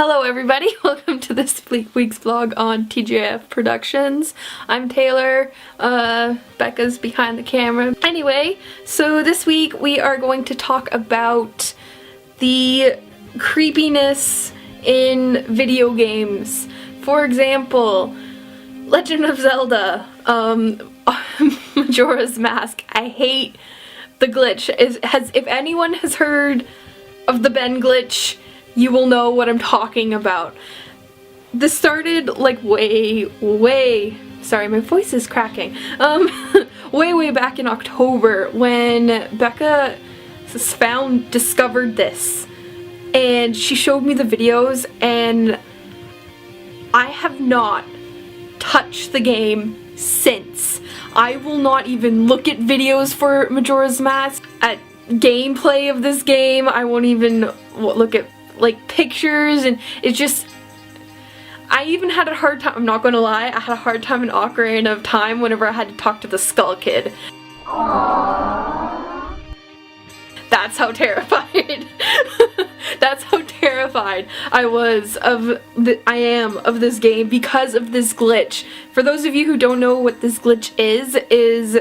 Hello everybody, welcome to this week's vlog on TGIF Productions. I'm Taylor, Becca's behind the camera. Anyway, so this week we are going to talk about the creepiness in video games. For example, Legend of Zelda, Majora's Mask. I hate the glitch. If anyone has heard of the Ben glitch, you will know what I'm talking about. This started like way, sorry, my voice is cracking. Way back in October when Becca discovered this, and she showed me the videos, and I have not touched the game since. I will not even look at videos for Majora's Mask, at gameplay of this game. I won't even look at like pictures, and it's just, I even had a hard time, I'm not gonna lie, I had a hard time in Ocarina of Time whenever I had to talk to the Skull Kid. That's how terrified that's how terrified I am of this game because of this glitch. For those of you who don't know what this glitch is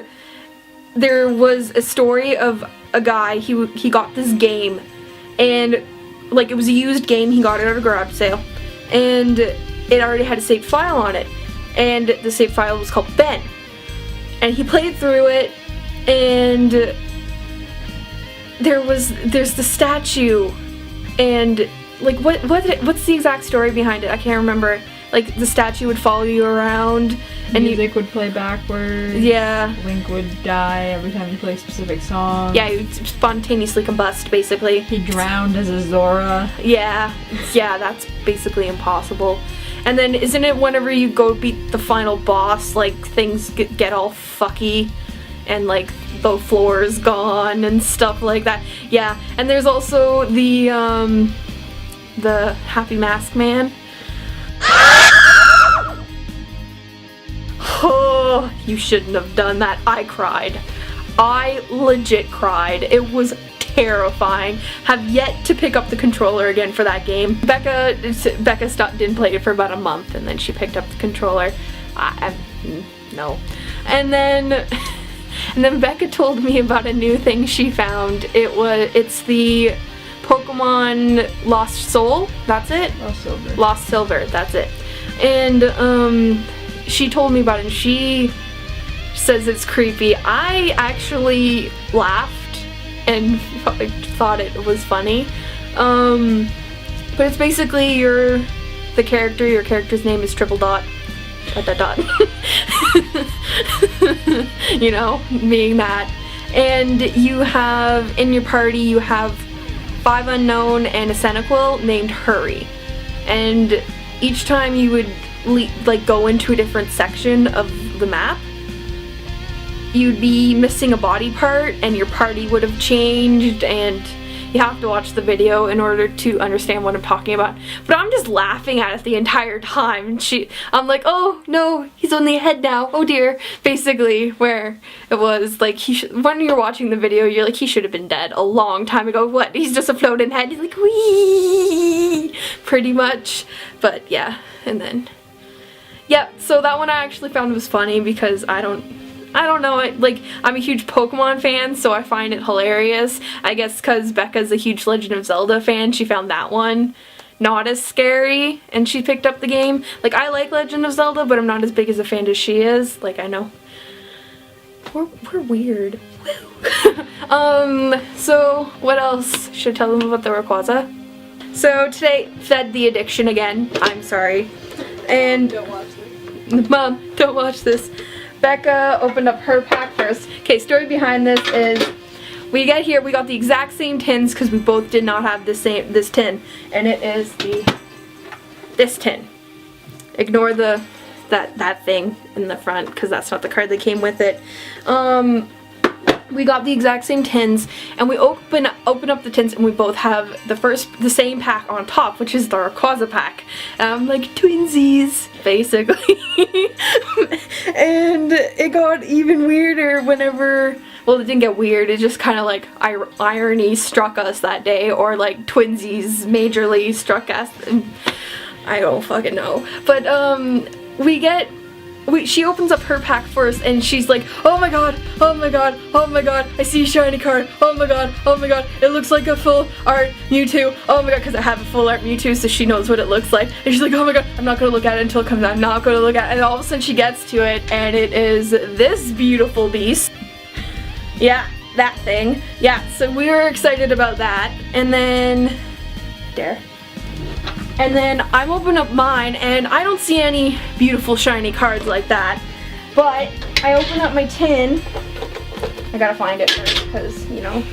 there was a story of a guy, he got this game, and like, it was a used game, he got it at a garage sale, and it already had a saved file on it, and the saved file was called Ben, and he played through it, and there's the statue, and like, what's the exact story behind it? I can't remember. Like, the statue would follow you around, and music would play backwards. Yeah. Link would die every time you play a specific song. Yeah, he would spontaneously combust, basically. He drowned as a Zora. Yeah, that's basically impossible. And then, isn't it whenever you go beat the final boss, like, things get all fucky, and like, the floor is gone and stuff like that. Yeah, and there's also the Happy Mask Man. Oh, you shouldn't have done that. I cried. I legit cried. It was terrifying. Have yet to pick up the controller again for that game. Becca didn't play it for about a month, and then she picked up the controller. No. And then Becca told me about a new thing she found. It's the Pokemon Lost Soul. That's it? Lost Silver. Lost Silver, that's it. And she told me about it, and she says it's creepy. I actually laughed and thought it was funny. But it's basically your character's name is Triple Dot. ... You know, being that. And you have, in your party, you have 5 unknown and a Senequil named Hurry. And each time you would like go into a different section of the map, you'd be missing a body part, and your party would have changed, and you have to watch the video in order to understand what I'm talking about. But I'm just laughing at it the entire time, and I'm like, oh no, he's only a head now, oh dear. Basically, where it was like, when you're watching the video, you're like, he should have been dead a long time ago. What, he's just a floating head? He's like, wee, pretty much. But yeah, and then, yeah, so that one I actually found was funny because I don't know, like, I'm a huge Pokemon fan, so I find it hilarious. I guess because Becca's a huge Legend of Zelda fan, she found that one not as scary, and she picked up the game. Like, I like Legend of Zelda, but I'm not as big as a fan as she is. Like, I know. We're weird. So, what else? Should I tell them about the Rayquaza? So, today, fed the addiction again. I'm sorry. And Don't watch this. Mom, don't watch this. Becca opened up her pack first. Okay, story behind this is we got the exact same tins because we both did not have this tin, and it is this tin. Ignore that thing in the front because that's not the card that came with it. We got the exact same tins, and we open up the tins, and we both have the same pack on top, which is the Rayquaza pack. Like twinsies, basically. And it got even weirder whenever well, it didn't get weird, it just kind of like irony struck us that day, or like twinsies majorly struck us, and I don't fucking know. But she opens up her pack first, and she's like, oh my god, oh my god, oh my god, I see a shiny card, oh my god, it looks like a full art Mewtwo, oh my god, because I have a full art Mewtwo, so she knows what it looks like, and she's like, oh my god, I'm not going to look at it until it comes out, I'm not going to look at it, and all of a sudden she gets to it, and it is this beautiful beast. Yeah, that thing. Yeah, so we were excited about that, and then, and then I'm opening up mine, and I don't see any beautiful shiny cards like that, but I open up my tin. I gotta find it first, because, you know,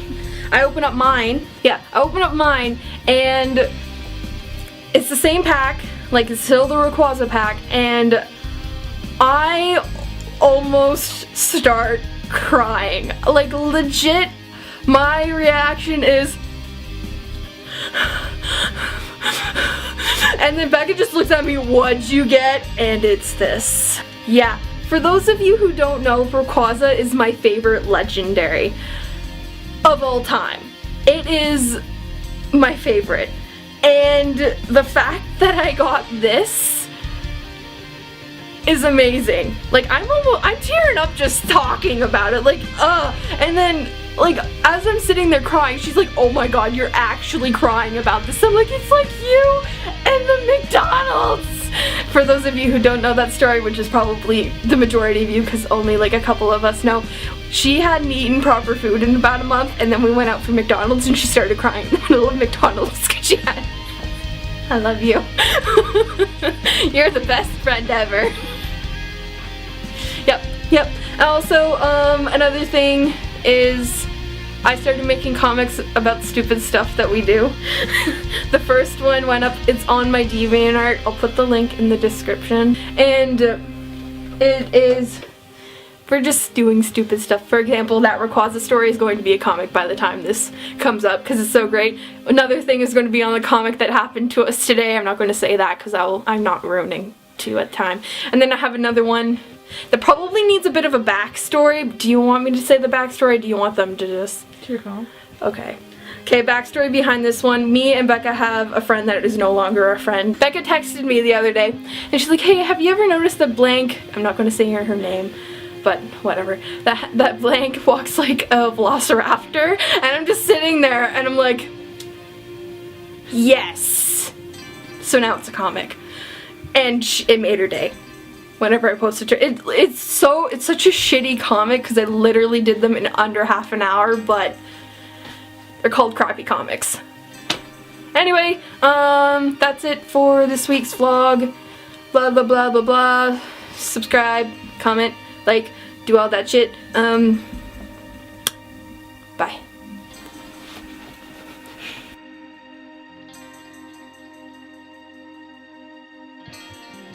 I open up mine. Yeah, I open up mine, and it's the same pack, like it's still the Rayquaza pack, and I almost start crying. Like, legit, my reaction is and then Becca just looks at me, what'd you get? And it's this. Yeah, for those of you who don't know, Rayquaza is my favorite legendary of all time. It is my favorite. And the fact that I got this is amazing. Like, I'm tearing up just talking about it. Like, and then, like, as I'm sitting there crying, she's like, oh my god, you're actually crying about this. I'm like, it's like you and the McDonald's. For those of you who don't know that story, which is probably the majority of you, because only like a couple of us know, she hadn't eaten proper food in about a month, and then we went out for McDonald's, and she started crying in the middle of McDonald's because she had... I love you. You're the best friend ever. Yep. Also, another thing is I started making comics about stupid stuff that we do. The first one went up, it's on my DeviantArt, I'll put the link in the description, and it is for just doing stupid stuff. For example, that Rayquaza story is going to be a comic by the time this comes up because it's so great. Another thing is going to be on the comic that happened to us today. I'm not going to say that because I'm not ruining two at a time. And then I have another one that probably needs a bit of a backstory. Do you want me to say the backstory? Do you want them to just... It's your call. Okay, backstory behind this one. Me and Becca have a friend that is no longer a friend. Becca texted me the other day, and she's like, hey, have you ever noticed that blank, I'm not going to say her name, but whatever, that blank walks like a Velociraptor? And I'm just sitting there, and I'm like, yes! So now it's a comic. And it made her day. Whenever I posted it, it's such a shitty comic because I literally did them in under half an hour, but they're called crappy comics. Anyway, that's it for this week's vlog. Blah blah blah blah blah. Subscribe, comment, like, do all that shit.